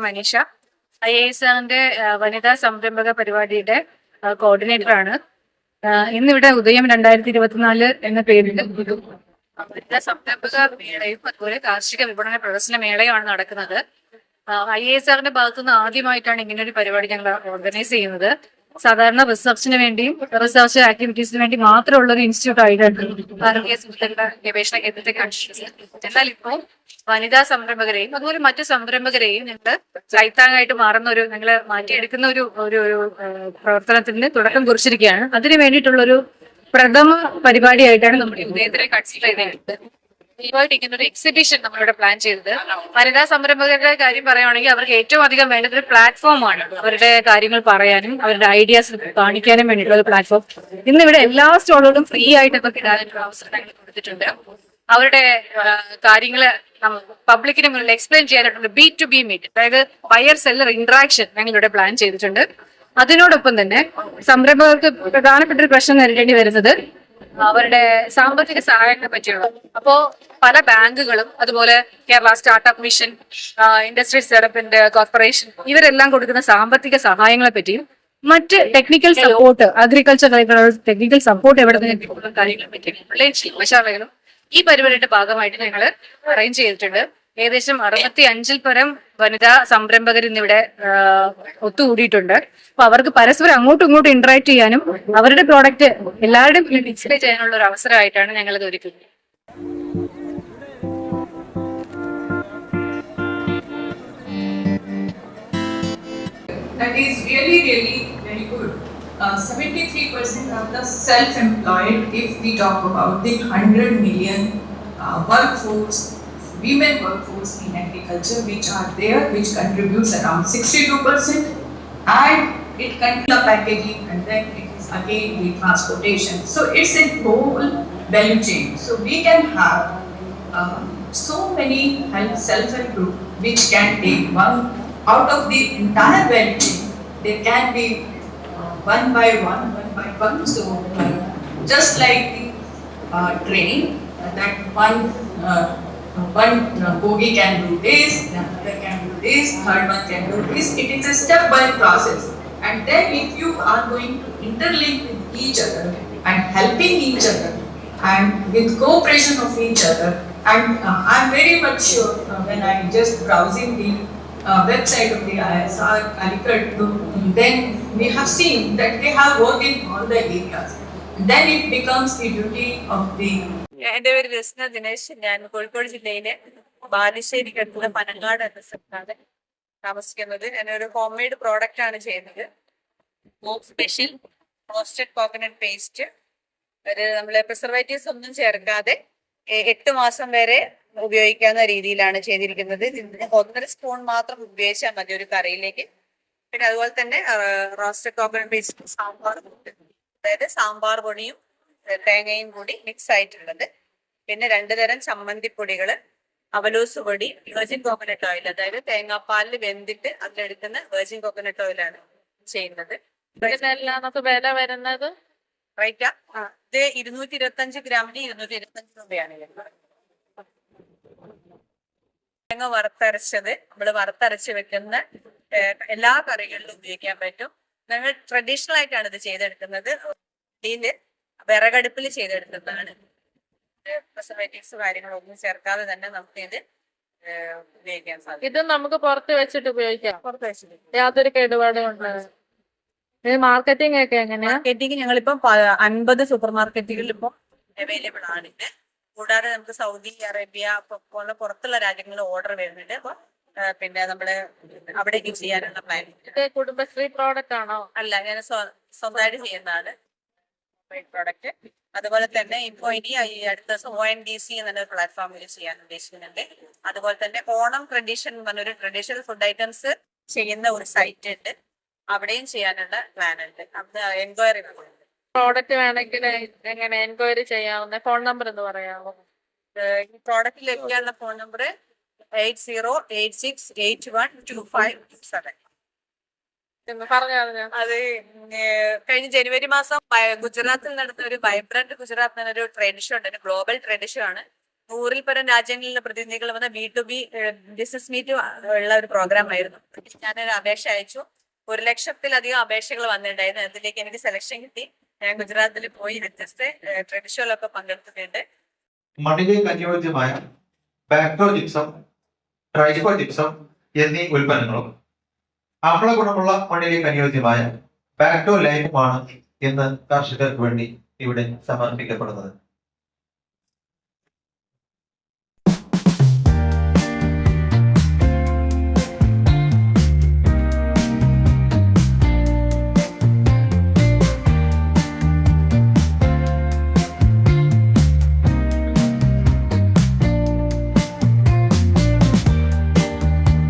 മനീഷ. IASന്റെ വനിതാ സംരംഭക പരിപാടിയുടെ കോർഡിനേറ്ററാണ്. ഇന്നിവിടെ ഉദയം 2024 എന്ന പേരിൽ ഒരു വനിതാ സംരംഭക മേളയും അതുപോലെ കാർഷിക വിപണന പ്രദർശന മേളയുമാണ് നടക്കുന്നത്. IASന്റെ ഭാഗത്തുനിന്ന് ആദ്യമായിട്ടാണ് ഇങ്ങനെ ഒരു പരിപാടി ഞങ്ങൾ ഓർഗനൈസ് ചെയ്യുന്നത്. സാധാരണ റിസർച്ചിന് വേണ്ടിയും റിസർച്ച് ആക്ടിവിറ്റീസിന് വേണ്ടി മാത്രമുള്ള ഒരു ഇൻസ്റ്റിറ്റ്യൂട്ട് ആയിട്ടാണ് ഭാരതീയ സുസ്ഥിര ഗവേഷണ കേന്ദ്രത്തെ കണ്ടിട്ടുള്ളത്. എന്നാൽ ഇപ്പോൾ വനിതാ സംരംഭകരെയും അതുപോലെ മറ്റു സംരംഭകരെയും ഞങ്ങൾ കൈത്താങ്ങായിട്ട് മാറുന്ന ഒരു ഞങ്ങൾ മാറ്റിയെടുക്കുന്ന ഒരു ഒരു പ്രവർത്തനത്തിന് തുടക്കം കുറിച്ചിരിക്കുകയാണ്. അതിനു വേണ്ടിയിട്ടുള്ളൊരു പ്രഥമ പരിപാടിയായിട്ടാണ് നമ്മുടെ ഉദയത്തിനെ കൺസിഡർ ചെയ്തിട്ടുള്ളത്. ദയവായിട്ട് ഇങ്ങനെ ഒരു എക്സിബിഷൻ നമ്മളിവിടെ പ്ലാൻ ചെയ്തത്. വനിതാ സംരംഭകരുടെ കാര്യം പറയുകയാണെങ്കിൽ അവർക്ക് ഏറ്റവും അധികം വേണ്ടത് ഒരു പ്ലാറ്റ്ഫോമാണ്. അവരുടെ കാര്യങ്ങൾ പറയാനും അവരുടെ ഐഡിയാസ് കാണിക്കാനും വേണ്ടിയിട്ടുള്ള ഒരു പ്ലാറ്റ്ഫോം. ഇന്നിവിടെ എല്ലാ സ്റ്റോളുകളും ഫ്രീ ആയിട്ട് അവർക്ക് ഇടാനുള്ള അവസരം ഞങ്ങൾ കൊടുത്തിട്ടുണ്ട്. അവരുടെ കാര്യങ്ങള് പബ്ലിക്കിന് മുന്നിൽ എക്സ്പ്ലെയിൻ ചെയ്യാനായിട്ടുള്ള B2B മീറ്റ്, അതായത് ബയർ സെല്ലർ ഇന്ററാക്ഷൻ ഞങ്ങളിവിടെ പ്ലാൻ ചെയ്തിട്ടുണ്ട്. അതിനോടൊപ്പം തന്നെ സംരംഭകർക്ക് പ്രധാനപ്പെട്ട ഒരു പ്രശ്നം നേരിടേണ്ടി വരുന്നത് അവരുടെ സാമ്പത്തിക സഹായങ്ങളെ പറ്റിയുള്ള. അപ്പോ പല ബാങ്കുകളും അതുപോലെ Kerala startup mission, industries development corporation ഇവരെല്ലാം കൊടുക്കുന്ന സാമ്പത്തിക സഹായങ്ങളെ പറ്റിയും മറ്റ് technical support, agriculture technical support എവിടെ നിന്ന് കാര്യങ്ങളെ പറ്റിയും ശില്പശാലകളും ഈ പരിപാടിയുടെ ഭാഗമായിട്ട് ഞങ്ങൾ അറേഞ്ച് ചെയ്തിട്ടുണ്ട്. ഏകദേശം 65-ൽ പരം വനിതാ സംരംഭകർ ഇന്നിവിടെ ഒത്തുകൂടിയിട്ടുണ്ട്. അപ്പൊ അവർക്ക് പരസ്പരം അങ്ങോട്ടും ഇങ്ങോട്ടും ഇന്ററാക്ട് ചെയ്യാനും അവരുടെ പ്രോഡക്റ്റ് എല്ലാവരുടെയും ഡിസ്പ്ലേ ചെയ്യാനുള്ള ഒരു അവസരമായിട്ടാണ് ഞങ്ങൾ ഇത് ഒരുക്കുന്നത്. That is really very good. 73% of the self-employed, if we talk about the 100 million workforce, women workforce in agriculture, which are there, which contributes around 62%, and it contains the packaging, and then it is again the transportation. So it's a whole value chain. So we can have so many self-help group which can take one out of the entire value chain. They can be one by one. So just like the train, that one bogie can do this, another can do this, third one can do this. It is a step-by-step process. And then if you are going to interlink with each other and helping each other and with cooperation of each other, and I'm very much sure when I'm just browsing the website of the ISR Calicut, then we have seen that they have worked in all the areas. Then it becomes the duty of the. എന്റെ പേര് രസ്ന ദിനേശ്. ഞാൻ കോഴിക്കോട് ജില്ലയിലെ ബാലുശ്ശേരിക്കടുത്തുള്ള പനങ്ങാട് എന്ന സ്ഥലത്താണ് താമസിക്കുന്നത്. ഞാനൊരു home made product ആണ് ചെയ്യുന്നത്. Special roasted coconut paste. ഒരു നമ്മള് പ്രിസർവേറ്റീവ്സ് ഒന്നും ചേർക്കാതെ 8 മാസം വരെ ഉപയോഗിക്കാവുന്ന രീതിയിലാണ് ചെയ്തിരിക്കുന്നത്. 1.5 സ്പൂൺ മാത്രം ഉപയോഗിച്ചാൽ മതി ഒരു കറിയിലേക്ക്. പിന്നെ അതുപോലെ തന്നെ റോസ്റ്റഡ് കോക്കനട്ട് പേസ്റ്റ്, സാമ്പാർ പൊടി, അതായത് സാമ്പാർ പൊടിയും തേങ്ങയും കൂടി മിക്സ് ആയിട്ടുള്ളത്. പിന്നെ 2 തരം ചമ്മന്തിപ്പൊടികള്, അവലൂസ് പൊടി, വെർജിൻ കോക്കനട്ട് ഓയിൽ, അതായത് തേങ്ങാപ്പാലിൽ വെന്തിട്ട് അതിലെടുക്കുന്ന വെർജിൻ കോക്കനട്ട് ഓയിലാണ് ചെയ്യുന്നത്. നമുക്ക് വില വരുന്നത് റേറ്റാ ഇത് 225 ഗ്രാമിന് 225 രൂപയാണ്. തേങ്ങ വറുത്തരച്ചത് നമ്മൾ വറുത്തരച്ച് വെക്കുന്ന എല്ലാ കറികളിലും ഉപയോഗിക്കാൻ പറ്റും. ഞങ്ങൾ ട്രഡീഷണൽ ആയിട്ടാണ് ഇത് ചെയ്തെടുക്കുന്നത്. ഇതില് വിറകടുപ്പിൽ ചെയ്തെടുക്കുന്നതാണ്. പ്രിസർവേറ്റീവ്സ് കാര്യങ്ങളൊന്നും ചേർക്കാതെ തന്നെ നമുക്ക് ഇത് ഉപയോഗിക്കാൻ സാധിക്കും. ഇത് നമുക്ക് പുറത്ത് വെച്ചിട്ട് ഉപയോഗിക്കാം. പുറത്ത് വെച്ചിട്ട് യാതൊരു കേടുപാടും ഉണ്ടാകും. മാർക്കറ്റിംഗ് ഒക്കെ എങ്ങനെയാ? മാർക്കറ്റിംഗ് ഞങ്ങളിപ്പം 50 സൂപ്പർ മാർക്കറ്റുകളിൽ ഇപ്പം അവൈലബിൾ ആണ് ഇത്. കൂടാതെ നമുക്ക് സൗദി അറേബ്യ പോലുള്ള പുറത്തുള്ള രാജ്യങ്ങളിൽ ഓർഡർ വരുന്നുണ്ട്. അപ്പൊ പിന്നെ നമ്മള് അവിടേക്ക് ചെയ്യാനുള്ള പ്ലാൻ. കുടുംബശ്രീ പ്രോഡക്റ്റ് ആണോ? അല്ല, ഞാൻ സ്വന്തമായിട്ട് ചെയ്യുന്നതാണ് പ്രോഡക്റ്റ്. അതുപോലെ തന്നെ ഇപ്പൊ ഇനി അടുത്ത ദിവസം ONDC എന്നൊരു പ്ലാറ്റ്ഫോമിൽ ചെയ്യാൻ ഉദ്ദേശിക്കുന്നുണ്ട്. അതുപോലെ തന്നെ ഓണം ട്രഡീഷൻ എന്നൊരു ട്രഡീഷണൽ ഫുഡ് ഐറ്റംസ് ചെയ്യുന്ന ഒരു സൈറ്റ് ഉണ്ട്, അവിടെയും ചെയ്യാനുള്ള പ്ലാൻ ഉണ്ട്. അത് എൻക്വയറി പ്രോഡക്റ്റ് വേണമെങ്കിൽ എങ്ങനെ എൻക്വയറി ചെയ്യാവുന്ന ഫോൺ നമ്പർ എന്ന് പറയാമോ? ഈ പ്രോഡക്റ്റ് ലഭിക്കാനുള്ള ഫോൺ നമ്പർ 8086812527. അത് കഴിഞ്ഞ ജനുവരി മാസം ഗുജറാത്തിൽ നടന്ന ഒരു വൈബ്രന്റ് ഗുജറാത്ത് എന്നൊരു ട്രേഡ് ഷോ ഉണ്ട്. ഗ്ലോബൽ ട്രേഡ് ഷോ ആണ്. 100-ൽ പരം രാജ്യങ്ങളിലെ പ്രതിനിധികൾ വന്ന B2B ബിസിനസ് മീറ്റ് ഉള്ള ഒരു പ്രോഗ്രാം ആയിരുന്നു. ഞാനൊരു അപേക്ഷ അയച്ചു. 1,00,000-ലധികം അപേക്ഷകൾ വന്നിട്ടുണ്ടായിരുന്നു. അതിലേക്ക് എനിക്ക് സെലക്ഷൻ കിട്ടി. ഞാൻ ഗുജറാത്തിൽ പോയി വ്യത്യസ്ത ട്രേഡ് ഷോയിലൊക്കെ പങ്കെടുത്തിട്ടുണ്ട്. മണ്ണിലേക്ക് അനുയോജ്യമായ ബാക്ടോ ജിപ്സം, ട്രൈക്കോ ജിപ്സം എന്നീ ഉൽപ്പന്നങ്ങളും അമ്ല ഗുണമുള്ള മണ്ണിലേക്ക് അനുയോജ്യമായ ബാക്ടോ ലൈമുമാണ് ഇന്ന് കർഷകർക്ക് വേണ്ടി ഇവിടെ സമർപ്പിക്കപ്പെടുന്നത്.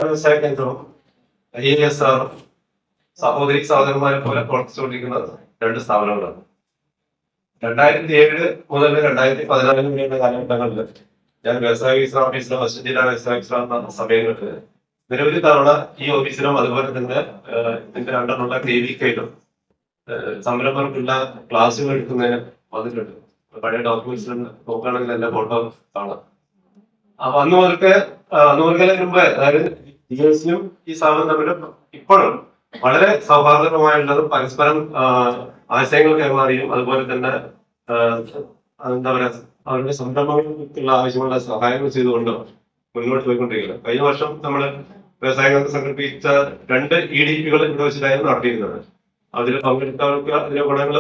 വ്യവസായ കേന്ദ്രവും ASR സഹോദരി സഹോദരന്മാരെ പോലെ പ്രവർത്തിച്ചുകൊണ്ടിരിക്കുന്ന 2 സ്ഥാപനങ്ങളാണ്. 2007 മുതൽ 2014 വരെയുള്ള കാലഘട്ടങ്ങളിൽ ഞാൻ വ്യവസായ വികസന ഓഫീസിലെ വെസ്റ്റ് ജില്ലാ വ്യവസായ വികസന എന്ന സമയങ്ങളിൽ നിരവധി തവണ ഈ ഓഫീസിലും അതുപോലെ തന്നെ ഇതിന്റെ അണ്ടറിലുള്ള KVKയിലും സംരംഭകർക്കുള്ള ക്ലാസ്സുകൾ എടുക്കുന്നതിന് വന്നിട്ടുണ്ട്. പഴയ ഡോക്യുമെന്റ്സിൽ നോക്കുകയാണെങ്കിൽ എന്റെ ഫോട്ടോ കാണാം. അപ്പൊ അന്ന് മുതൽക്ക് മുമ്പ് അതായത് GSയും ഈ സ്ഥാപനം തമ്മിൽ ഇപ്പോഴും വളരെ സൗഹാർദ്ദപരമായുള്ളതും പരസ്പരം ആശയങ്ങൾ കൈമാറിയും അതുപോലെ തന്നെ എന്താ പറയാ അവരുടെ സംരംഭങ്ങൾക്കുള്ള ആവശ്യമുള്ള സഹായങ്ങൾ ചെയ്തുകൊണ്ട് മുന്നോട്ട് പോയിക്കൊണ്ടിരിക്കുന്നത്. കഴിഞ്ഞ വർഷം നമ്മൾ വ്യവസായങ്ങൾക്ക് സംഘടിപ്പിച്ച 2 EDPകൾ ഇവിടെ വെച്ചിട്ടായിരുന്നു നടത്തിയിരുന്നത്. അതിൽ പങ്കെടുത്തവർക്ക് അതിന്റെ ഗുണങ്ങൾ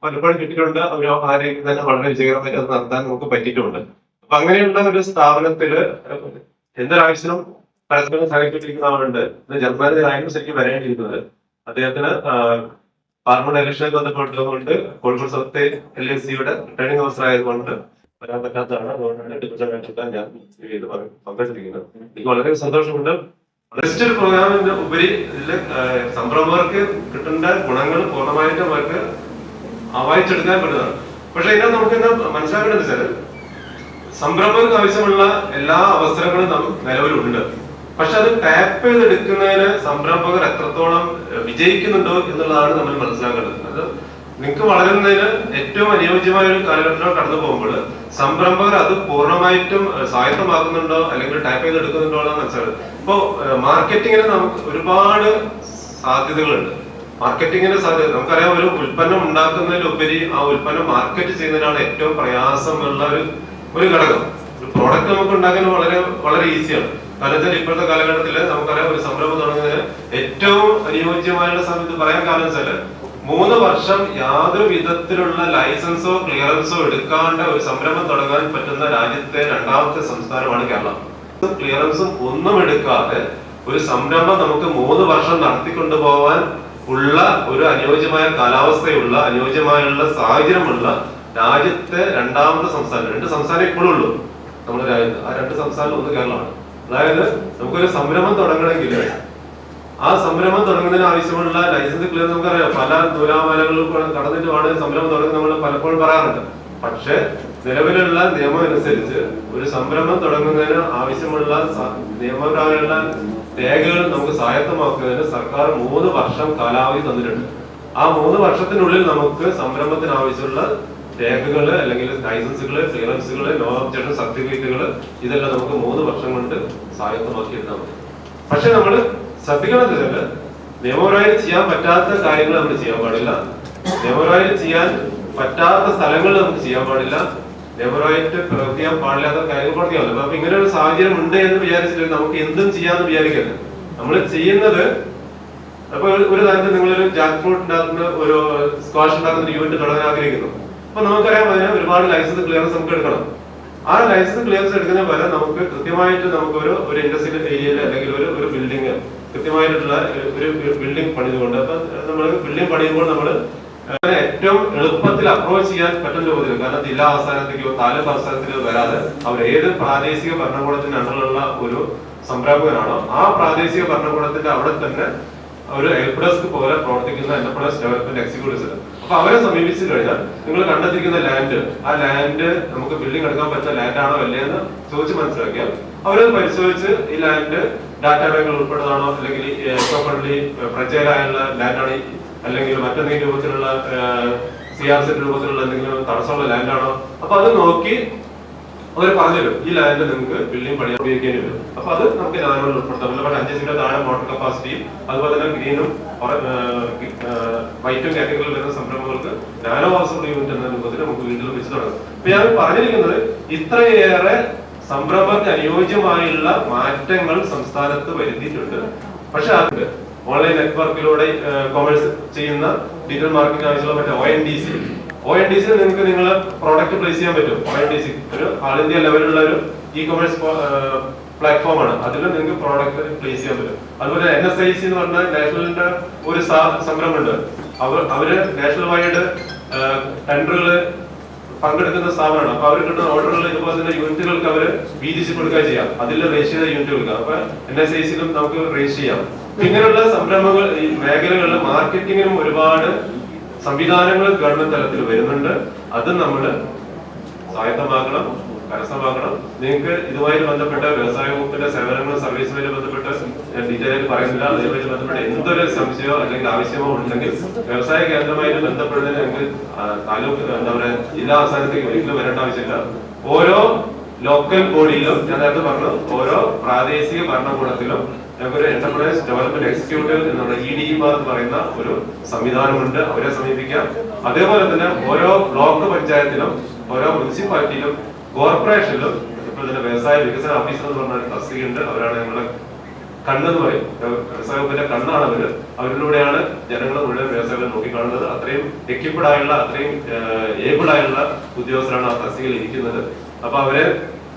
പലപ്പോഴും കിട്ടിയിട്ടുണ്ട്. അവർ ആ രീതിയിൽ തന്നെ വളരെ വിജയകരമായി അത് നടത്താൻ നമുക്ക് പറ്റിയിട്ടുണ്ട്. അപ്പൊ അങ്ങനെയുള്ള ഒരു സ്ഥാപനത്തില് എന്തൊരാവശ്യത്തിനും പരസ്പരം സഹായിച്ചിരിക്കുന്ന ആളുണ്ട്. ഇത് ജർമ്മനിലായിരുന്നു ശരിക്കും വരേണ്ടിയിരുന്നത്. അദ്ദേഹത്തിന് പാർലമെന്റ് ഇലക്ഷനുമായി ബന്ധപ്പെട്ടുകൊണ്ട് കോഴിക്കോട് സൗത്ത് LSCയുടെ റിട്ടേണിംഗ് ഓഫീസർ ആയതുകൊണ്ട് വരാൻ പറ്റാത്തതാണ്. അതുകൊണ്ടാണ് ഞാൻ പങ്കെടുത്തിരിക്കുന്നത്. എനിക്ക് വളരെ സന്തോഷമുണ്ട്. ജസ്റ്റ് ഒരു പ്രോഗ്രാമിന് ഉപരി ഇതിൽ സംരംഭകർക്ക് കിട്ടേണ്ട ഗുണങ്ങൾ പൂർണ്ണമായിട്ടും അവർക്ക് വായിച്ചെടുക്കാൻ പറ്റുന്നതാണ്. പക്ഷെ ഇതിനകത്ത് നമുക്ക് എന്താ മനസ്സിലാക്കേണ്ടത് വെച്ചാൽ സംരംഭകർക്ക് ആവശ്യമുള്ള എല്ലാ അവസരങ്ങളും നിലവിലുണ്ട്. പക്ഷെ അത് ടാപ്പ് ചെയ്തെടുക്കുന്നതിന് സംരംഭകർ എത്രത്തോളം വിജയിക്കുന്നുണ്ടോ എന്നുള്ളതാണ് നമ്മൾ മനസ്സിലാക്കേണ്ടത്. അത് നിങ്ങൾക്ക് വളരുന്നതിന് ഏറ്റവും അനുയോജ്യമായ ഒരു കാലഘട്ടത്തിലൂടെ കടന്നു പോകുമ്പോൾ സംരംഭകർ അത് പൂർണ്ണമായിട്ടും സ്വായത്തമാക്കുന്നുണ്ടോ അല്ലെങ്കിൽ ടാപ്പ് ചെയ്തെടുക്കുന്നുണ്ടോ എന്ന് മനസ്സിലാക്കുന്നത്. ഇപ്പോ മാർക്കറ്റിങ്ങിന് നമുക്ക് ഒരുപാട് സാധ്യതകളുണ്ട്. മാർക്കറ്റിങ്ങിന്റെ സാധ്യത നമുക്കറിയാം. ഒരു ഉൽപ്പന്നം ഉണ്ടാക്കുന്നതിലുപരി ആ ഉൽപ്പന്നം മാർക്കറ്റ് ചെയ്യുന്നതിനാണ് ഏറ്റവും പ്രയാസമുള്ള ഒരു ഘടകം. ഒരു പ്രോഡക്റ്റ് നമുക്ക് ഉണ്ടാക്കാൻ വളരെ ഈസിയാണ്. കാരണം വെച്ചാൽ ഇപ്പോഴത്തെ കാലഘട്ടത്തിൽ നമുക്കറിയാം ഒരു സംരംഭം തുടങ്ങുന്നതിന് ഏറ്റവും അനുയോജ്യമായുള്ള സമയത്ത് പറയാൻ കാരണം വെച്ചാല് 3 വർഷം യാതൊരു വിധത്തിലുള്ള ലൈസൻസോ ക്ലിയറൻസോ എടുക്കാണ്ട് ഒരു സംരംഭം തുടങ്ങാൻ പറ്റുന്ന രാജ്യത്തെ 2ാമത്തെ സംസ്ഥാനമാണ് കേരളം. ക്ലിയറൻസും ഒന്നും എടുക്കാതെ ഒരു സംരംഭം നമുക്ക് 3 വർഷം നടത്തിക്കൊണ്ടുപോകാൻ ഉള്ള ഒരു അനുയോജ്യമായ കാലാവസ്ഥയുള്ള അനുയോജ്യമായുള്ള സാഹചര്യമുള്ള രാജ്യത്തെ 2ാമത്തെ സംസ്ഥാനം. 2 സംസ്ഥാനം ഇപ്പോഴും ഉള്ളൂ നമ്മുടെ രാജ്യത്ത്. ആ 2 സംസ്ഥാനം ഒന്ന് കേരളമാണ്. അതായത് നമുക്കൊരു സംരംഭം തുടങ്ങണമെങ്കിൽ ആ സംരംഭം തുടങ്ങുന്നതിന് ആവശ്യമുള്ള ലൈസൻസ് ക്ലിയർ നമുക്കറിയാം. പല നൂലാമാലകളും കടന്നിട്ട് വേണം സംരംഭം തുടങ്ങി നമ്മൾ പലപ്പോഴും പറയാറുണ്ട്. പക്ഷെ നിലവിലുള്ള നിയമം അനുസരിച്ച് ഒരു സംരംഭം തുടങ്ങുന്നതിന് ആവശ്യമുള്ള നിയമപരമായുള്ള രേഖകൾ നമുക്ക് സ്വായത്തമാക്കുന്നതിന് സർക്കാർ 3 വർഷം കാലാവധി തന്നിട്ടുണ്ട്. ആ 3 വർഷത്തിനുള്ളിൽ നമുക്ക് സംരംഭത്തിന് ആവശ്യമുള്ള രേഖകള് അല്ലെങ്കിൽ ലൈസൻസുകള് ക്ലിയറൻസുകള് നോ ഒബ്ജക്ഷൻ സർട്ടിഫിക്കറ്റുകള് ഇതെല്ലാം നമുക്ക് 3 വർഷം കൊണ്ട് സ്വായത്തമാക്കി എടുത്താൽ മതി. പക്ഷെ നമ്മൾ ശ്രദ്ധിക്കണം വെച്ചാല് നിയമപരമായി ചെയ്യാൻ പറ്റാത്ത കാര്യങ്ങൾ നമ്മൾ ചെയ്യാൻ പാടില്ല. നിയമപരമായി ചെയ്യാൻ പറ്റാത്ത സ്ഥലങ്ങളിൽ നമുക്ക് ചെയ്യാൻ പാടില്ല. നിയമപരമായിട്ട് പ്രവർത്തിക്കാൻ പാടില്ലാത്ത കാര്യങ്ങൾ പ്രവർത്തിക്കാമല്ലോ. അപ്പൊ ഇങ്ങനെ ഒരു സാഹചര്യം ഉണ്ട് എന്ന് വിചാരിച്ചിട്ട് നമുക്ക് എന്തും ചെയ്യാന്ന് വിചാരിക്കരുത്. നമ്മൾ ചെയ്യുന്നത് അപ്പൊ ഒരു കാര്യത്തിൽ നിങ്ങളൊരു ജാക്ക് ഫ്രൂട്ട് ഉണ്ടാക്കുന്ന ഒരു സ്ക്വാഷ് ഉണ്ടാക്കുന്ന യൂണിറ്റ് തുടങ്ങാൻ ആഗ്രഹിക്കുന്നു. അപ്പൊ നമുക്കറിയാം അതിന് ഒരുപാട് ലൈസൻസ് ക്ലിയറൻസ് നമുക്ക് എടുക്കണം. ആ ലൈസൻസ് ക്ലിയറൻസ് എടുക്കുന്ന വരെ നമുക്ക് കൃത്യമായിട്ട് നമുക്ക് ഒരു ഇൻഡസ്ട്രിയൽ ഏരിയയിൽ അല്ലെങ്കിൽ ഒരു ബിൽഡിംഗ് കൃത്യമായിട്ടുള്ള ഒരു ബിൽഡിംഗ് പണിതുകൊണ്ട് അപ്പൊ നമ്മൾ ബിൽഡിംഗ് പണിയുമ്പോൾ നമ്മൾ ഏറ്റവും എളുപ്പത്തിൽ അപ്രോച്ച് ചെയ്യാൻ പറ്റുന്ന രൂപത്തിൽ, കാരണം ജില്ലാ അവസാനത്തേക്കോ താലൂക്ക് അവസാനത്തിലോ വരാതെ അവർ ഏത് പ്രാദേശിക ഭരണകൂടത്തിന്റെ അണ്ടറിലുള്ള ഒരു സംരംഭകനാണോ ആ പ്രാദേശിക ഭരണകൂടത്തിന്റെ അവിടെ തന്നെ ഒരു ഹെൽപ്പ് ഡെസ്ക് പോലെ പ്രവർത്തിക്കുന്ന എന്റർപ്രൈസ് ഡെവലപ്മെന്റ് എക്സിക്യൂട്ടീവ്സ്. അപ്പൊ അവരെ സമീപിച്ചു കഴിഞ്ഞാൽ നിങ്ങൾ കണ്ടെത്തിക്കുന്ന ലാൻഡ്, ആ ലാൻഡ് നമുക്ക് ബിൽഡിംഗ് എടുക്കാൻ പറ്റുന്ന ലാൻഡ് ആണോ അല്ലേ എന്ന് ചോദിച്ച് മനസ്സിലാക്കിയാൽ അവരത് പരിശോധിച്ച് ഈ ലാൻഡ് ഡാറ്റാ ബാങ്കിൽ ഉൾപ്പെട്ടതാണോ അല്ലെങ്കിൽ എക്കോഫ്രണ്ട്ലി പ്രജയിലായുള്ള ലാൻഡാണ് അല്ലെങ്കിൽ മറ്റെന്തെങ്കിലും രൂപത്തിലുള്ള CRZ രൂപത്തിലുള്ള എന്തെങ്കിലും തടസ്സമുള്ള ലാൻഡാണോ, അപ്പൊ അത് നോക്കി അവർ പറഞ്ഞുതരും ഈ ലാൻഡ് നിങ്ങൾക്ക് ബിൽഡിംഗ് പണിയാൻ ഉപയോഗിക്കേണ്ടി വരും. അപ്പൊ അത് നമുക്ക് ലാൻഡുകളിൽ ഉൾപ്പെടുത്താം. പക്ഷേ 5 സെന്റിന്റെ താഴെ മോട്ടോർ കപ്പാസിറ്റിയും അതുപോലെ തന്നെ ഗ്രീനും വൈറ്റും കാറ്റഗറിയിൽ വരുന്ന സംരംഭങ്ങൾക്ക് നാനോ ഹൗസ് യൂണിറ്റ് എന്ന രൂപത്തിൽ നമുക്ക് വീട്ടിൽ വെച്ച് തുടങ്ങാം. അപ്പൊ ഞാൻ പറഞ്ഞിരിക്കുന്നത് ഇത്രയേറെ സംരംഭത്തിന് അനുയോജ്യമായുള്ള മാറ്റങ്ങൾ സംസ്ഥാനത്ത് വരുത്തിയിട്ടുണ്ട്. പക്ഷെ അത് ഓൺലൈൻ നെറ്റ്വർക്കിലൂടെ കൊമേഴ്സ് ചെയ്യുന്ന ഡിജിറ്റൽ മാർക്കറ്റിംഗ് ആവശ്യമുള്ള മറ്റേ ONDC നിങ്ങൾക്ക് നിങ്ങൾ പ്രോഡക്റ്റ് പ്ലേസ് ചെയ്യാൻ പറ്റും. ONDC ഒരു ആൾ ഇന്ത്യ ലെവലുള്ള ഒരു ഇ കൊമേഴ്സ് പ്ലാറ്റ്ഫോമാണ്. അതിൽ നിങ്ങൾക്ക് പ്രോഡക്റ്റ് പ്ലേസ് ചെയ്യാൻ പറ്റും. അതുപോലെ NSIC എന്ന് പറഞ്ഞാൽ നാഷണലിന്റെ ഒരു സംരംഭമുണ്ട്. അവര് നാഷണൽ വൈഡ് ടെൻഡറുകൾ പങ്കെടുക്കുന്ന സ്ഥാപനമാണ്. അപ്പൊ അവർ കിട്ടുന്ന ഓർഡറുകൾ ഇതുപോലെ തന്നെ യൂണിറ്റുകൾക്ക് അവർ BGC കൊടുക്കുക ചെയ്യാം. അതിൽ രജിസ്റ്റർ ചെയ്ത യൂണിറ്റുകൾക്ക് അപ്പൊ NSIC-ലും നമുക്ക് രജിസ്റ്റർ ചെയ്യാം. ഇങ്ങനെയുള്ള സംരംഭങ്ങൾ ഈ മേഖലകളിൽ മാർക്കറ്റിങ്ങിനും ഒരുപാട് സംവിധാനങ്ങൾ ഗവൺമെന്റ് തലത്തിൽ വരുന്നുണ്ട്. അത് നമ്മൾ സ്വായത്തമാക്കണം, കരസ്ഥമാക്കണം. നിങ്ങൾക്ക് ഇതുമായി ബന്ധപ്പെട്ട വ്യവസായ വകുപ്പിന്റെ സേവനങ്ങളും സർവീസുമായി ബന്ധപ്പെട്ട് ഞാൻ ഡീറ്റെയിൽ പറയുന്നില്ല. അതുമായി ബന്ധപ്പെട്ട് എന്തൊരു സംശയമോ അല്ലെങ്കിൽ ആവശ്യമോ ഉണ്ടെങ്കിൽ വ്യവസായ കേന്ദ്രമായിട്ട് ബന്ധപ്പെടുന്നതിന് നിങ്ങൾക്ക് താലൂക്ക് എന്താ പറയുക ജില്ലാ അവസാനത്തേക്ക് ഒരിക്കലും വരേണ്ട ആവശ്യമില്ല. ഓരോ ലോക്കൽ ബോഡിയിലും ഞാൻ നേരത്തെ പറഞ്ഞു ഓരോ പ്രാദേശിക ഭരണകൂടത്തിലും ഞങ്ങൾക്കൊരു എന്റർപ്രൈസ് ഡെവലപ്മെന്റ് എക്സിക്യൂട്ടീവ് എന്നുള്ള EDEMA എന്ന് പറയുന്ന ഒരു സംവിധാനമുണ്ട്. അവരെ സമീപിക്കാം. അതേപോലെ തന്നെ ഓരോ ബ്ലോക്ക് പഞ്ചായത്തിലും ഓരോ മുനിസിപ്പാലിറ്റിയിലും കോർപ്പറേഷനിലും ഇപ്പോൾ തന്നെ വ്യവസായ വികസന ഓഫീസർ എന്ന് പറഞ്ഞ തസ്തികയുണ്ട്. അവരാണ് ഞങ്ങളുടെ കണ്ണെന്ന് പറയും. വ്യവസായ വകുപ്പിന്റെ കണ്ണാണ് അവര്. അവരിലൂടെയാണ് ജനങ്ങൾ മുഴുവൻ വ്യവസായം നോക്കിക്കാണുന്നത്. അത്രയും എക്യുപ്ഡ് ആയുള്ള അത്രയും ഏബിൾഡ് ആയുള്ള ഉദ്യോഗസ്ഥരാണ് ആ തസ്തികയിൽ ഇരിക്കുന്നത്. അപ്പൊ അവരെ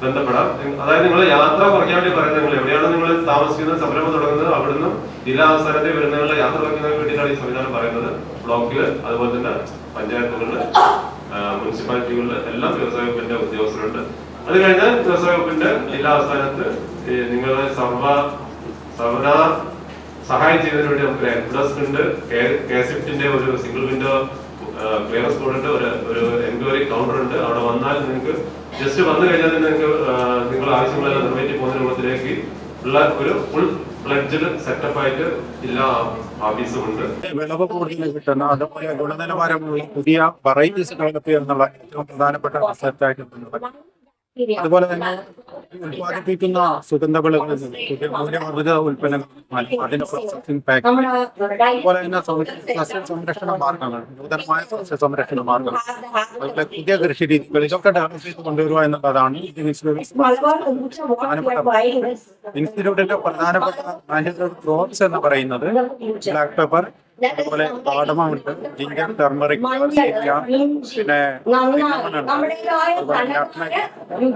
ബന്ധപ്പെടാം. അതായത് നിങ്ങൾ യാത്ര കുറയ്ക്കാൻ വേണ്ടി പറയുന്നത് നിങ്ങൾ എവിടെയാണ് നിങ്ങൾ താമസിക്കുന്നത്, സംരംഭം തുടങ്ങുന്നത്, അവിടുന്ന് ജില്ലാ ആസ്ഥാനത്തെ വരുന്നതിനുള്ള യാത്ര കുറയ്ക്കുന്നതിന് വേണ്ടിയിട്ടാണ് ഈ സംവിധാനം പറയുന്നത്. ബ്ലോക്കില് അതുപോലെ തന്നെ പഞ്ചായത്തുകളില് മുനിസിപ്പാലിറ്റികളിൽ എല്ലാം വ്യവസായ വകുപ്പിന്റെ ഉദ്യോഗസ്ഥരുണ്ട്. അത് കഴിഞ്ഞാൽ വ്യവസായ വകുപ്പിന്റെ ജില്ലാ ആസ്ഥാനത്ത് നിങ്ങളുടെ സർവന സഹായം ചെയ്യുന്നതിന് വേണ്ടി നമുക്ക് ഹെൽപ്ഡെസ്ക് ഉണ്ട്. KSIFT-ന്റെ ഒരു സിംഗിൾ വിൻഡോ ക്ലിയറൻസ് കോഡ് ഉണ്ട്. ഒരു എൻക്വയറി കൗണ്ടർ ഉണ്ട്. അവിടെ വന്നാൽ നിങ്ങൾക്ക് ജസ്റ്റ് വന്നു കഴിഞ്ഞാൽ നിങ്ങൾക്ക് നിങ്ങൾ ആവശ്യങ്ങളെല്ലാം നിറവേറ്റി പോകുന്ന രൂപത്തിലേക്ക് ഉള്ള ഒരു ഫുൾ ഫ്ലെഡ്ജ്ഡ് സെറ്റപ്പ് ആയിട്ട് ജില്ലാ ഓഫീസും ഉണ്ട്. വിളവ് കൂടുതൽ കിട്ടുന്ന അതുപോലെ ഗുണനിലവാരമുള്ള പുതിയ വെറൈറ്റീസ് ഡെവലപ്പ് ചെയ്യുക എന്നുള്ള ഏറ്റവും പ്രധാനപ്പെട്ട കൺസെപ്റ്റായിട്ട് അതുപോലെ തന്നെ ഉത്പാദിപ്പിക്കുന്ന സുഗന്ധവിളകളിൽ പുതിയ മൂല്യവർദ്ധിത ഉൽപ്പന്നങ്ങൾ അതിന്റെ പ്രോസസിംഗ് പാക്കേജ് അതുപോലെ തന്നെ സസ്യ സംരക്ഷണ മാർഗങ്ങൾ നൂതനമായ സസ്യ സംരക്ഷണ മാർഗങ്ങൾ അതുപോലെ പുതിയ കൃഷി രീതികൾ ഇതൊക്കെ ഡെവലപ്പ് ചെയ്ത് കൊണ്ടുവരിക എന്നുള്ളതാണ് ഇൻസ്റ്റിറ്റ്യൂട്ടിന്റെ പ്രധാനപ്പെട്ട ക്രോപ്സ് എന്ന് പറയുന്നത് ബ്ലാക്ക് പെപ്പർ അതുപോലെ കാർഡമമുണ്ട്, ജിഞ്ചർ, ടർമറിക്, പിന്നെ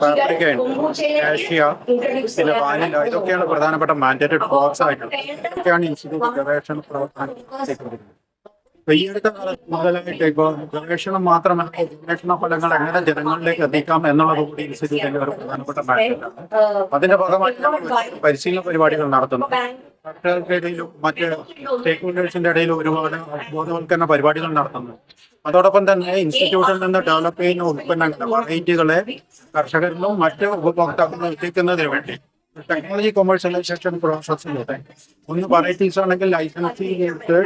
പാപ്രിക്ക ഉണ്ട്, കാഷ്യ, പിന്നെ വാനില. ഇതൊക്കെയാണ് പ്രധാനപ്പെട്ട മാൻഡേറ്റഡ് ക്രോപ്സ് ആയിട്ടുള്ളത്. ഇതൊക്കെയാണ് ഇൻസ്റ്റിറ്റ്യൂട്ട് ഗവേഷണ പ്രവർത്തനം. ഈ അടുത്ത കാലത്ത് മുതലായിട്ട് ഇപ്പോൾ ഗവേഷണം മാത്രമല്ല ഗവേഷണ ഫലങ്ങൾ എങ്ങനെ ജനങ്ങളിലേക്ക് എത്തിക്കാം എന്നുള്ളത് കൂടി ഇൻസ്റ്റിറ്റ്യൂട്ടിന്റെ ഒരു പ്രധാനപ്പെട്ട മാറ്റം. അതിന്റെ ഭാഗമായിട്ട് പരിശീലന പരിപാടികൾ നടത്തുന്നു. കർഷകർക്കിടയിലും മറ്റ് സ്റ്റേക്ക് ഹോൾഡേഴ്സിന്റെ ഇടയിലും ഒരുപാട് ബോധവൽക്കരണ പരിപാടികൾ നടത്തുന്നു. അതോടൊപ്പം തന്നെ ഇൻസ്റ്റിറ്റ്യൂട്ടിൽ നിന്ന് ഡെവലപ്പ് ചെയ്യുന്ന ഉൽപ്പന്നങ്ങളുടെ വെറൈറ്റികളെ കർഷകരിലും മറ്റ് ഉപഭോക്താക്കളിലും എത്തിക്കുന്നതിന് വേണ്ടി ടെക്നോളജി കൊമേഴ്സ്യലൈസേഷൻ പ്രോസസ്സിലൂടെ ഒന്ന് വെറൈറ്റീസ് ആണെങ്കിൽ ലൈസൻസിംഗ് എടുത്ത്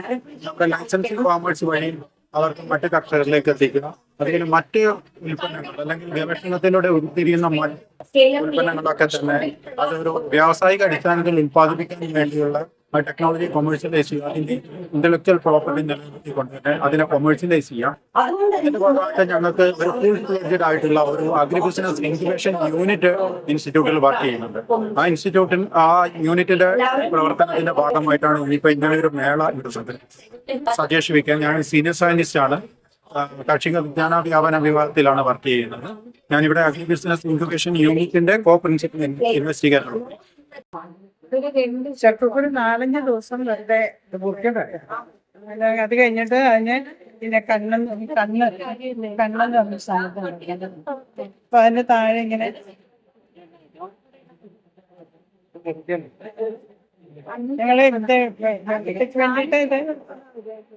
നമ്മുടെ ലൈസൻസിംഗ് ഫാമേഴ്സ് വഴി അവർക്ക് മറ്റ് കർഷകരിലേക്ക് എത്തിക്കുക. അതുപോലെ മറ്റ് ഉൽപ്പന്നങ്ങൾ അല്ലെങ്കിൽ ഗവേഷണത്തിലൂടെ ഉരുത്തിരിയുന്ന മറ്റ് ഉൽപ്പന്നങ്ങളൊക്കെ തന്നെ അതൊരു വ്യാവസായിക അടിസ്ഥാനത്തിൽ ഉൽപ്പാദിപ്പിക്കാൻ വേണ്ടിയുള്ള ടെക്നോളജി കൊമേഴ്സ്യലൈസ് ചെയ്യുക. അതിന്റെ ഇന്റലക്ച്വൽ പ്രോപ്പർട്ടി നിലനിർത്തിക്കൊണ്ട് തന്നെ അതിനെ കൊമേഴ്സ്യലൈസ് ചെയ്യാം. അതിന്റെ ഭാഗമായിട്ട് ഞങ്ങൾക്ക് ഒരു ഫുൾ ഫ്ലെഡ്ജഡ് ആയിട്ടുള്ള ഒരു അഗ്രി ബിസിനസ് ഇൻക്യുബേഷൻ യൂണിറ്റ് ഇൻസ്റ്റിറ്റ്യൂട്ടിൽ വർക്ക് ചെയ്യുന്നുണ്ട്. ആ ഇൻസ്റ്റിറ്റ്യൂട്ടിൽ ആ യൂണിറ്റിന്റെ പ്രവർത്തനത്തിന്റെ ഭാഗമായിട്ടാണ് ഇനിയിപ്പോ ഇങ്ങനെ ഒരു മേള ഇടുന്നത്. സജേഷ് വിക്കാൻ ഞാൻ സീനിയർ സയന്റിസ്റ്റ് ആണ്. കാർഷിക വിജ്ഞാന വ്യാപന വിഭാഗത്തിലാണ് വർക്ക് ചെയ്യുന്നത്. ഞാനിവിടെ അഗ്രി ബിസിനസ് ഇൻക്യുബേഷൻ യൂണിറ്റിന്റെ കോ പ്രിൻസിപ്പൽ ഇൻവെസ്റ്റിഗേറ്ററാണ്. ചക്കക്കുരു 4-5 ദിവസം വെറുതെ മുറിക്കണം. അത് കഴിഞ്ഞിട്ട് അതിന് പിന്നെ കണ്ണെന്ന് പറഞ്ഞ സാധനത്തിന് അപ്പൊ അതിന്റെ താഴെ ഇങ്ങനെ ഞങ്ങള് വേണ്ടിട്ട്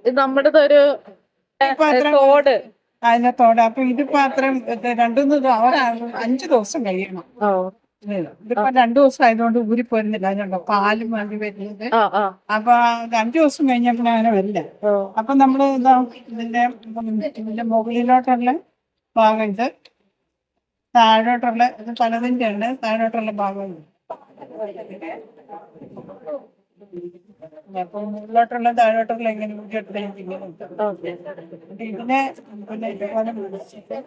ഇത് നമ്മുടെ ഒരു തോട് അതിന്റെ തോട്. അപ്പൊ ഇത് പാത്രം 5 ദിവസം കഴിയണം. ഇതിപ്പോ 2 ദിവസം ആയതുകൊണ്ട് ഊരിപ്പോരുന്നില്ല. അതിനുണ്ടോ പാലും മതി വരുന്നത്. അപ്പൊ 5 ദിവസം കഴിഞ്ഞാൽ പിന്നെ അങ്ങനെ വരില്ല. അപ്പൊ നമ്മള് ഇതിന്റെ മുകളിലോട്ടുള്ള ഭാഗം ഇത് താഴോട്ടുള്ള ഇത് പലതിൻ്റെ ഉണ്ട്, താഴോട്ടുള്ള ഭാഗമുണ്ട്. അപ്പൊ മുകളിലോട്ടുള്ള താഴോട്ടുള്ള ഇങ്ങനെ ഇതിനെ പിന്നെ ഇതുപോലെ മുറിച്ചിട്ട്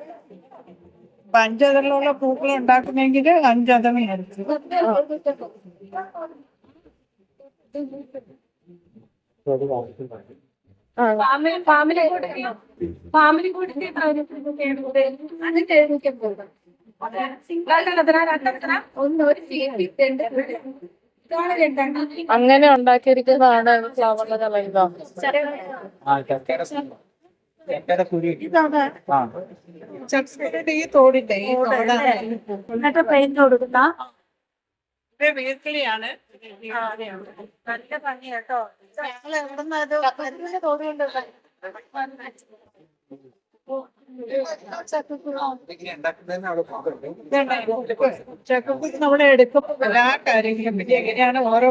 ഇപ്പൊ 5 അതളിലുള്ള പൂക്കൾ ഉണ്ടാക്കുന്നെങ്കിൽ 5 അതൾ മുറിച്ച് അങ്ങനെ ഉണ്ടാക്കിയിരിക്കുന്നതാണ് ഫ്ലവറിന്റെ ഇതോ? ഇതാണ് ചക്കയുടെ ഈ തോടിന്റെ ഈ തോടാണ്. എന്നിട്ട് പെയിന്റ് കൊടുക്കുന്ന ഇത് വീട്ടിലെയാണ്. നല്ല ഭംഗി കേട്ടോ. ഞങ്ങൾ എവിടുന്ന് അത് മരുന്നിന്റെ തോടുകൊണ്ട് ചക്കക്കുരു നമ്മുടെ എടുക്കുമ്പോൾ എല്ലാ കാര്യങ്ങളും പിന്നെ എങ്ങനെയാണ് ഓരോ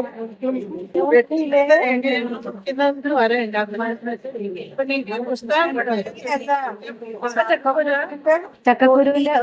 വെട്ടിയില്ലേ എങ്ങനെയാണ് വരെ ഉണ്ടാക്കുന്നത്. പിന്നെ ഈ പുസ്തകം ചക്കക്കുരുവിന്റെ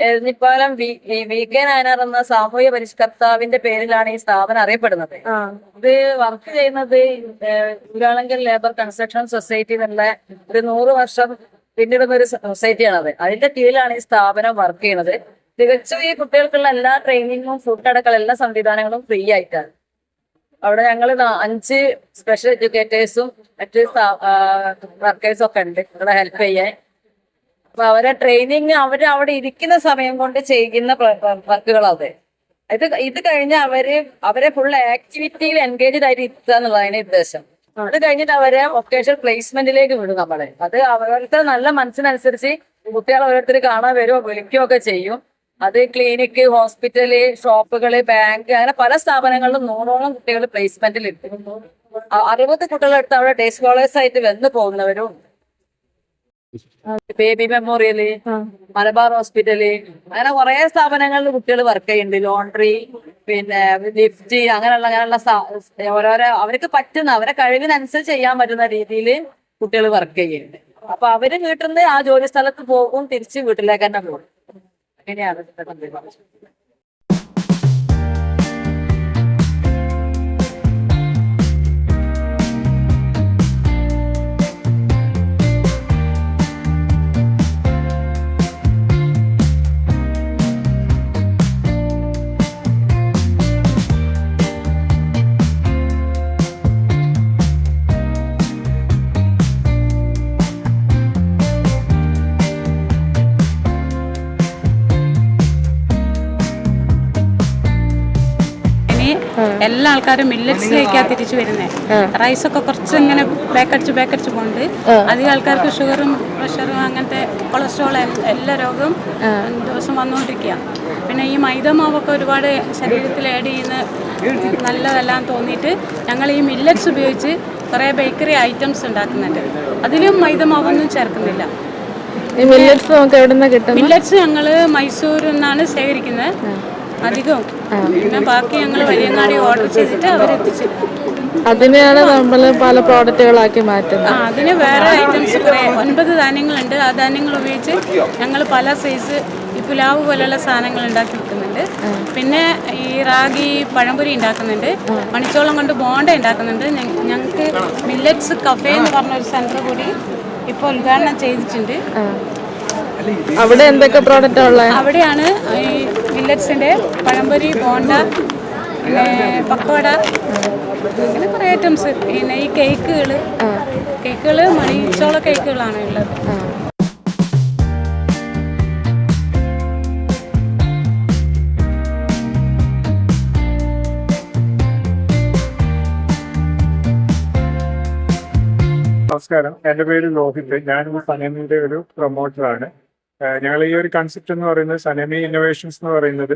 എരഞ്ഞിപ്പാലം VK നായനാർ എന്ന സാമൂഹ്യ പരിഷ്കർത്താവിന്റെ പേരിലാണ് ഈ സ്ഥാപനം അറിയപ്പെടുന്നത്. ഇത് വർക്ക് ചെയ്യുന്നത് ഊരാളങ്കൽ ലേബർ കൺസ്ട്രക്ഷൻ സൊസൈറ്റി എന്നുള്ള ഒരു 100 വർഷം പിന്നിടുന്ന ഒരു സൊസൈറ്റിയാണത്. അതിന്റെ കീഴിലാണ് ഈ സ്ഥാപനം വർക്ക് ചെയ്യുന്നത്. തികച്ചും ഈ കുട്ടികൾക്കുള്ള എല്ലാ ട്രെയിനിങ്ങും ഫുഡ് അടക്കമുള്ള എല്ലാ സംവിധാനങ്ങളും ഫ്രീ ആയിട്ടാണ്. അവിടെ ഞങ്ങൾ 5 സ്പെഷ്യൽ എഡ്യൂക്കേറ്റേഴ്സും മറ്റ് വർക്കേഴ്സും ഒക്കെ ഉണ്ട് ഇവിടെ ഹെൽപ്പ് ചെയ്യാൻ. അപ്പൊ അവരെ ട്രെയിനിങ് അവിടെ ഇരിക്കുന്ന സമയം കൊണ്ട് ചെയ്യുന്ന വർക്കുകളത്. ഇത് കഴിഞ്ഞ് അവരെ ഫുൾ ആക്ടിവിറ്റിയിൽ എൻഗേജ്ഡ് ആയിട്ട് ഇരുത്തുക എന്നുള്ളതാണ് ഉദ്ദേശം. അത് കഴിഞ്ഞിട്ട് അവരെ വൊക്കേഷണൽ പ്ലേസ്മെന്റിലേക്ക് വിടും നമ്മളെ. അത് ഓരോരുത്തർ നല്ല മനസ്സിനനുസരിച്ച് കുട്ടികളെ ഓരോരുത്തർ കാണാൻ വരുമോ വിളിക്കുകയോ ഒക്കെ ചെയ്യും. അത് ക്ലിനിക്ക്, ഹോസ്പിറ്റല്, ഷോപ്പുകള്, ബാങ്ക്, അങ്ങനെ പല സ്ഥാപനങ്ങളിലും 100ഓളം കുട്ടികൾ പ്ലേസ്മെന്റിൽ ഇട്ടു. 60 കുട്ടികളെടുത്ത് അവിടെ ഡേ സ്കോളേഴ്സ് ആയിട്ട് വന്നു പോകുന്നവരും, ബേബി മെമ്മോറിയല്, മലബാർ ഹോസ്പിറ്റല്, അങ്ങനെ കുറെ സ്ഥാപനങ്ങളിൽ കുട്ടികൾ വർക്ക് ചെയ്യുന്നുണ്ട്. ലോണ്ടറി, പിന്നെ ലിഫ്റ്റ്, അങ്ങനെയുള്ള ഓരോരോ അവർക്ക് പറ്റുന്ന അവരെ കഴിവിനനുസരിച്ച് ചെയ്യാൻ പറ്റുന്ന രീതിയിൽ കുട്ടികൾ വർക്ക് ചെയ്യുന്നുണ്ട്. അപ്പൊ അവര് വീട്ടിൽ നിന്ന് ആ ജോലി സ്ഥലത്ത് പോകും, തിരിച്ച് വീട്ടിലേക്ക് തന്നെ പോകും. അങ്ങനെയാണ് ഇതിന്റെ സംവിധാനം. എല്ലാ ആൾക്കാരും മില്ലറ്റ്സിലേക്കാണ് തിരിച്ചു വരുന്നത്. റൈസൊക്കെ കുറച്ച് ഇങ്ങനെ ബേക്കടിച്ച് പോകുന്നുണ്ട്. അധികം ആൾക്കാർക്ക് ഷുഗറും പ്രഷറും അങ്ങനത്തെ കൊളസ്ട്രോൾ എല്ലാ രോഗവും ദിവസം വന്നുകൊണ്ടിരിക്കുക. പിന്നെ ഈ മൈദമാവൊക്കെ ഒരുപാട് ശരീരത്തിൽ ആഡ് ചെയ്യുന്ന നല്ലതെല്ലാം തോന്നിയിട്ട് ഞങ്ങൾ ഈ മില്ലറ്റ്സ് ഉപയോഗിച്ച് കുറേ ബേക്കറി ഐറ്റംസ് ഉണ്ടാക്കുന്നുണ്ട്. അതിലും മൈദമാവൊന്നും ചേർക്കുന്നില്ല. മില്ലറ്റ്സ് ഞങ്ങൾ മൈസൂരിൽ നിന്നാണ് ശേഖരിക്കുന്നത് അധികവും. പിന്നെ ബാക്കി ഞങ്ങൾ വലിയങ്ങാടി ഓർഡർ ചെയ്തിട്ട് അവരെത്തിച്ചു. അതിനെയാണ് നമ്മൾ പല പ്രോഡക്റ്റുകളാക്കി മാറ്റുന്നത്. അതിന് വേറെ ഐറ്റംസ് കുറേ 9 ധാന്യങ്ങളുണ്ട്. ആ ധാന്യങ്ങൾ ഉപയോഗിച്ച് ഞങ്ങൾ പല സൈസ് ഈ പുലാവ് പോലെയുള്ള സാധനങ്ങൾ ഉണ്ടാക്കി വെക്കുന്നുണ്ട്. പിന്നെ ഈ റാഗി പഴംപൊരി ഉണ്ടാക്കുന്നുണ്ട്. മണിച്ചോളം കൊണ്ട് ബോണ്ട ഉണ്ടാക്കുന്നുണ്ട്. ഞങ്ങൾക്ക് മില്ലറ്റ്സ് കഫേ എന്ന് പറഞ്ഞൊരു സെൻറ്റർ കൂടി ഇപ്പോൾ ഉദ്ഘാടനം ചെയ്തിട്ടുണ്ട്. അവിടെ എന്തൊക്കെ പ്രോഡക്റ്റാണ് ഉള്ളത്? അവിടെയാണ് ഈ മില്ലറ്റ്സിൻ്റെ പഴംപൊരി, ബോണ്ട, പിന്നെ പക്കോട, അങ്ങനെ കുറേ ഐറ്റംസ്. പിന്നെ ഈ കേക്കുകൾ മണിച്ചോള കേക്കുകളാണ് ഉള്ളത്. നമസ്കാരം, എൻ്റെ പേര് ലോഹിത്. ഞാനിപ്പോൾ സനമിൻ്റെ ഒരു പ്രൊമോട്ടറാണ്. ഞങ്ങൾ ഈ ഒരു കൺസെപ്റ്റ് എന്ന് പറയുന്നത് സനമി ഇന്നോവേഷൻസ് എന്ന് പറയുന്നത്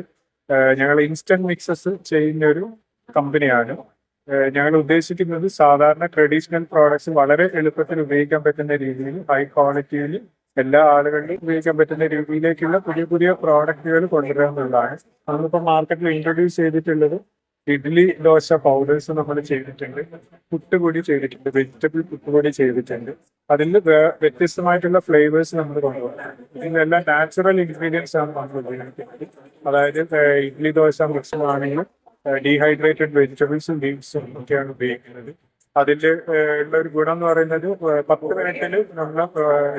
ഞങ്ങൾ ഇൻസ്റ്റന്റ് മിക്സസ് ചെയ്യുന്ന ഒരു കമ്പനിയാണ്. ഞങ്ങൾ ഉദ്ദേശിക്കുന്നത് സാധാരണ ട്രഡീഷണൽ പ്രോഡക്ട്സ് വളരെ എളുപ്പത്തിൽ ഉപയോഗിക്കാൻ പറ്റുന്ന രീതിയിൽ ഹൈ ക്വാളിറ്റിയിൽ എല്ലാ ആളുകളിലും ഉപയോഗിക്കാൻ പറ്റുന്ന രീതിയിലേക്കുള്ള പുതിയ പുതിയ പ്രോഡക്റ്റുകൾ കൊണ്ടുവരിക എന്നുള്ളതാണ്. നമ്മളിപ്പോൾ മാർക്കറ്റിൽ ഇൻട്രൊഡ്യൂസ് ചെയ്തിട്ടുള്ളത് ഇഡ്ഡലി ദോശ പൗഡേഴ്സ് നമ്മൾ ചെയ്തിട്ടുണ്ട്, പുട്ടുപൊടി ചെയ്തിട്ടുണ്ട്, വെജിറ്റബിൾ പുട്ടുപൊടി ചെയ്തിട്ടുണ്ട്. അതിൽ വ്യത്യസ്തമായിട്ടുള്ള ഫ്ലേവേഴ്സ് നമ്മൾ കൊണ്ടുപോകും. ഇതിലെല്ലാം നാച്ചുറൽ ഇൻഗ്രീഡിയൻസ് ആണ് നമ്മൾ ഉപയോഗിക്കുന്നത്. അതായത് ഇഡ്ഡലി ദോശ മിക്സ് ആണെങ്കിൽ ഡീഹൈഡ്രേറ്റഡ് വെജിറ്റബിൾസും ലീവ്സും ഒക്കെയാണ് ഉപയോഗിക്കുന്നത്. അതിൽ ഉള്ള ഒരു ഗുണം എന്ന് പറയുന്നത് 10 മിനിറ്റിൽ നമ്മൾ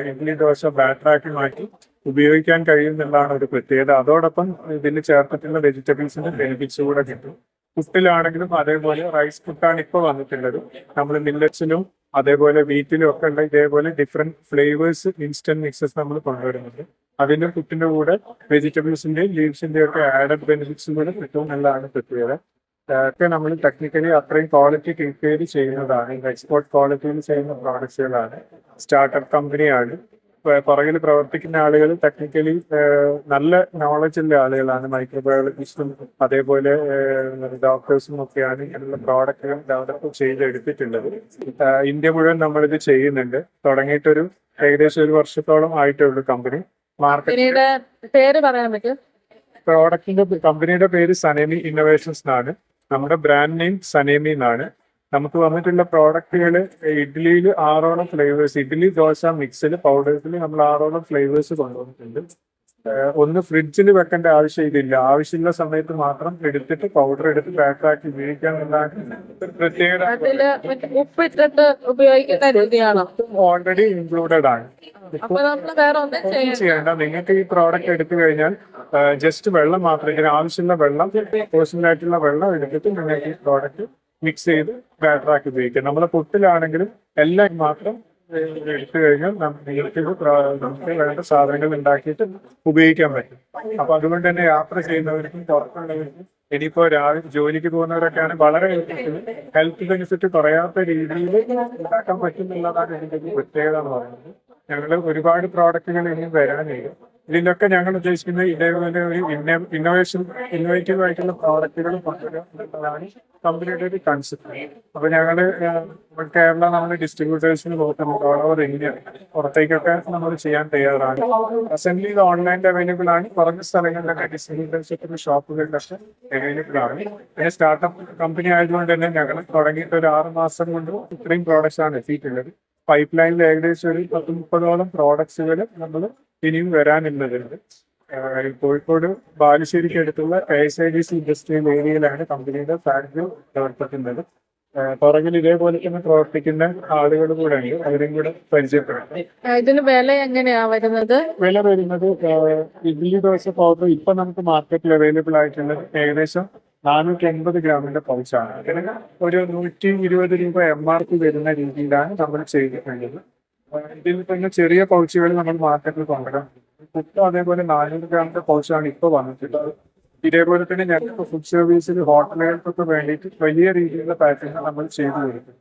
ഇഡ്ഡലി ദോശ ബാറ്ററാക്കി മാറ്റി ഉപയോഗിക്കാൻ കഴിയുമെന്നുള്ളതാണ് ഒരു പ്രത്യേകത. അതോടൊപ്പം ഇതിൽ ചേർത്തിട്ടുള്ള വെജിറ്റബിൾസിന്റെ ബെനിഫിറ്റ്സ് കൂടെ കിട്ടും. പുട്ടിലാണെങ്കിലും അതേപോലെ റൈസ് പുട്ടാണ് ഇപ്പോൾ വന്നിട്ടുള്ളത്. നമ്മൾ മില്ലറ്റ്സിലും അതേപോലെ വീറ്റിലും ഒക്കെ ഉള്ള ഇതേപോലെ ഡിഫറെന്റ് ഫ്ലേവേഴ്സ് ഇൻസ്റ്റന്റ് മിക്സസ് നമ്മൾ കൊണ്ടുവരുന്നുണ്ട്. അതിന്റെ പുട്ടിന്റെ കൂടെ വെജിറ്റബിൾസിന്റെയും ലീവ്സിന്റെയും ഒക്കെ ആഡഡ് ബെനിഫിറ്റ്സും കൂടെ കിട്ടും എന്നുള്ളതാണ് പ്രത്യേകത. ഒക്കെ നമ്മൾ ടെക്നിക്കലി അത്രയും ക്വാളിറ്റി കീപ്പ് ചെയ്യുന്നതാണ്. എക്സ്പോർട്ട് ക്വാളിറ്റിയിൽ ചെയ്യുന്ന പ്രോഡക്ട്സുകളാണ്. സ്റ്റാർട്ടപ്പ് കമ്പനിയാണ്. പുറകിൽ പ്രവർത്തിക്കുന്ന ആളുകൾ ടെക്നിക്കലി നല്ല നോളജ് ഉള്ള ആളുകളാണ്. മൈക്രോബയോളജിസ്റ്റും അതേപോലെ ഡോക്ടേഴ്സും ഒക്കെയാണ് ഇങ്ങനെയുള്ള പ്രോഡക്റ്റുകൾ ഡെവലപ്പ് ചെയ്തെടുത്തിട്ടുള്ളത്. ഇന്ത്യ മുഴുവൻ നമ്മളിത് ചെയ്യുന്നുണ്ട്. തുടങ്ങിയിട്ടൊരു ഏകദേശം 1 വർഷത്തോളം ആയിട്ടേ ഉള്ളൂ കമ്പനി. കമ്പനിയുടെ പേര് പറയാൻ പറ്റും? കമ്പനിയുടെ പേര് സനേമി ഇന്നോവേഷൻസ് എന്നാണ്. നമ്മുടെ ബ്രാൻഡ് നെയിം സനേമി എന്നാണ്. നമുക്ക് വന്നിട്ടുള്ള പ്രോഡക്റ്റുകൾ ഇഡ്ഡലിയിൽ 6ഓളം ഫ്ലേവേഴ്സ്, ഇഡ്ഡലി ദോശ മിക്സിൽ പൗഡേഴ്സിൽ നമ്മൾ 6ഓളം ഫ്ലേവേഴ്സ് കൊണ്ടുവന്നിട്ടുണ്ട്. ഒന്ന് ഫ്രിഡ്ജിൽ വെക്കേണ്ട ആവശ്യമില്ല. ആവശ്യമുള്ള സമയത്ത് മാത്രം എടുത്തിട്ട് പൗഡർ എടുത്ത് പാക്കാക്കി ഉപയോഗിക്കാന്നുള്ളതാണ് ഒരു പ്രത്യേകത. ഉപ്പിട്ടിട്ട് ഉപയോഗിക്കുന്ന രീതിയാണോ? ഓൾറെഡി ഇൻക്ലൂഡഡ് ആണ്. ചെയ്യേണ്ട. നിങ്ങൾക്ക് ഈ പ്രോഡക്റ്റ് എടുത്തു കഴിഞ്ഞാൽ ജസ്റ്റ് വെള്ളം മാത്രം, ഇതിന് ആവശ്യമുള്ള വെള്ളം, പേഴ്സണലായിട്ടുള്ള വെള്ളം എടുത്തിട്ട് നിങ്ങൾക്ക് ഈ പ്രോഡക്റ്റ് മിക്സ് ചെയ്ത് ബാറ്ററാക്കി ഉപയോഗിക്കാം. നമ്മളെ പുട്ടിലാണെങ്കിലും എല്ലാം മാത്രം എടുത്തു കഴിഞ്ഞാൽ നമുക്ക് വേണ്ട സാധനങ്ങൾ ഉണ്ടാക്കിയിട്ട് ഉപയോഗിക്കാൻ പറ്റും. അപ്പൊ അതുകൊണ്ട് തന്നെ യാത്ര ചെയ്യുന്നവർക്കും പുറത്തുള്ളവർക്കും ഇനിയിപ്പോ രാവിലെ ജോലിക്ക് പോകുന്നവരൊക്കെയാണ് വളരെ എളുപ്പത്തിൽ ഹെൽത്ത് ബെനിഫിറ്റ് കുറയാത്ത രീതിയിൽ ഉണ്ടാക്കാൻ പറ്റുന്നുള്ളതാണ് ഇതിന്റെ പ്രത്യേകത എന്ന് പറയുന്നത്. ഞങ്ങൾ ഒരുപാട് പ്രോഡക്റ്റുകൾ ഇനിയും വരാനില്ല. ഇതിലൊക്കെ ഞങ്ങൾ ഉദ്ദേശിക്കുന്നത് ഇതേപോലെ ഒരു ഇന്നോവേറ്റീവ് ആയിട്ടുള്ള പ്രോഡക്റ്റുകൾ കൊണ്ടുവരിക എന്നുള്ളതാണ് കമ്പനിയുടെ ഒരു കൺസെപ്റ്റ്. അപ്പൊ ഞങ്ങള് കേരള നമ്മൾ ഡിസ്ട്രിബ്യൂട്ടേഴ്സിന് നോക്കുന്നുണ്ട്. ഓൾ ഓവർ ഇന്ത്യ, പുറത്തേക്കൊക്കെ നമ്മൾ ചെയ്യാൻ തയ്യാറാണ്. പ്രസന്റ്ലി ഇത് ഓൺലൈനിൽ അവൈലബിൾ ആണ്. കുറഞ്ഞ സ്ഥലങ്ങളിലൊക്കെ ഡിസ്ട്രിബ്യൂട്ടേഴ്സിന്റെ ഷോപ്പുകളിലൊക്കെ അവൈലബിൾ ആണ്. പിന്നെ സ്റ്റാർട്ടപ്പ് കമ്പനി ആയതുകൊണ്ട് തന്നെ ഞങ്ങൾ തുടങ്ങിയിട്ട് ഒരു 6 മാസം കൊണ്ട് ഇത്രയും പ്രോഡക്ട്സ് ആണ് എത്തിയിട്ടുള്ളത്. പൈപ്പ് ലൈനിൽ ഏകദേശം ഒരു 10-30ഓളം പ്രോഡക്ട്സുകൾ നമ്മൾ ഇനിയും വരാനുള്ളതുണ്ട്. കോഴിക്കോട് ബാലുശ്ശേരിക്ക് അടുത്തുള്ള KSIDC ഇൻഡസ്ട്രിയൽ ഏരിയയിലാണ് കമ്പനിയുടെ ഫാക്ടറി പ്രവർത്തിക്കുന്നത്. പുറകിൽ ഇതേപോലെ തന്നെ പ്രവർത്തിക്കുന്ന ആളുകൾ കൂടെ ഉണ്ട്. അവരും കൂടെ പരിചയപ്പെടാം. ഇതിന് വില എങ്ങനെയാ വരുന്നത്? വില വരുന്നത് ഇഡ്ഡലി ദോശ പൗഡർ ഇപ്പൊ നമുക്ക് മാർക്കറ്റിൽ അവൈലബിൾ ആയിട്ടുള്ളത് ഏകദേശം 480 ഗ്രാമിന്റെ പൗച്ചാണ്. അതിന് ഒരു 120 രൂപ MRP വരുന്ന രീതിയിലാണ് നമ്മൾ ചെയ്തിട്ടുള്ളത്. ഇതിൽ തന്നെ ചെറിയ പൗച്ചുകൾ നമ്മൾ മാർക്കറ്റിൽ കൊണ്ടുവരാം. പുട്ട് അതേപോലെ 400 ഗ്രാമിന്റെ പൗച്ചാണ് ഇപ്പോൾ വന്നിട്ടുള്ളത്. ഇതേപോലെ തന്നെ ഞങ്ങൾക്ക് ഫുഡ് സർവീസിൽ ഹോട്ടലുകൾക്കൊക്കെ വേണ്ടിയിട്ട് വലിയ രീതിയിലുള്ള പാക്കിംഗ് നമ്മൾ ചെയ്തു കൊടുക്കും.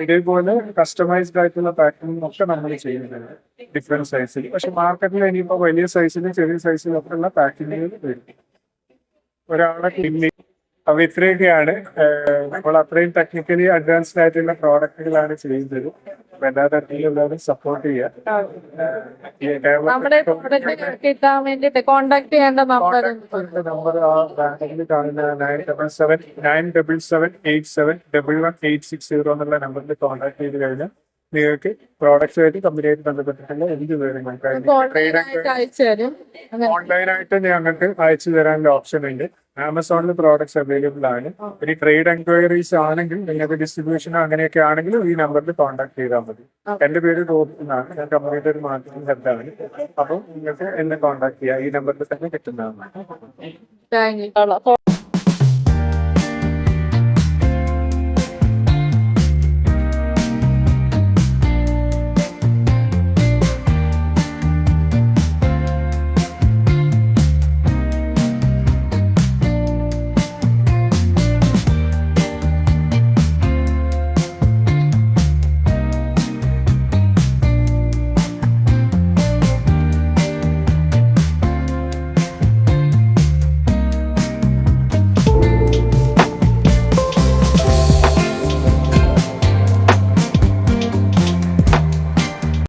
ഇതേപോലെ കസ്റ്റമൈസ്ഡ് ആയിട്ടുള്ള പാക്കിംഗ് ഒക്കെ നമ്മൾ ചെയ്യുന്നുണ്ട് ഡിഫറെന്റ് സൈസിൽ. പക്ഷെ മാർക്കറ്റിൽ ഇനിയിപ്പോൾ വലിയ സൈസിലും ചെറിയ സൈസിലും ഒക്കെ ഉള്ള പാക്കിങ്ങുകൾ വരും. ഒരാളെ ക്ലിനിക് അപ്പൊ ഇത്രയൊക്കെയാണ്. നമ്മൾ അത്രയും ടെക്നിക്കലി അഡ്വാൻസ്ഡ് ആയിട്ടുള്ള പ്രോഡക്റ്റുകളാണ് ചെയ്യുന്നത്. അപ്പൊ എല്ലാ തരത്തിലും സപ്പോർട്ട് ചെയ്യാം. നമ്മുടെ പ്രൊഡക്റ്റ് കിട്ടാൻ വേണ്ടിട്ട് കോൺടാക്ട് ചെയ്യേണ്ട നമ്പർ ആ ബാങ്കിൽ കാണുന്ന 9777871180 എന്നുള്ള നമ്പറിൽ കോൺടാക്ട് ചെയ്ത് കഴിഞ്ഞാൽ നിങ്ങൾക്ക് പ്രോഡക്റ്റ്സുമായിട്ട് കമ്പനിയായിട്ട് ബന്ധപ്പെട്ടിട്ടുള്ള എന്ത് വിവരങ്ങൾക്കായാലും ഓൺലൈനായിട്ട് ഞങ്ങൾക്ക് അയച്ചു തരാനുള്ള ഓപ്ഷൻ ഉണ്ട്. ആമസോണിൽ പ്രോഡക്ട്സ് അവൈലബിൾ ആണ്. ഇനി ട്രേഡ് എൻക്വയറീസ് ആണെങ്കിൽ നിങ്ങൾക്ക് ഡിസ്ട്രിബ്യൂഷനോ അങ്ങനെയൊക്കെ ആണെങ്കിൽ ഈ നമ്പറിൽ കോൺടാക്ട് ചെയ്താൽ മതി. എന്റെ പേര് റോബിൻ എന്നാണ്. ഞാൻ കമ്പനിയുടെ ഒരു മാർക്കറ്റിംഗ് ഹെഡാണ്. അപ്പോൾ നിങ്ങൾക്ക് എന്നെ കോൺടാക്ട് ചെയ്യാം. ഈ നമ്പറിൽ തന്നെ കിട്ടുന്നതാണ്.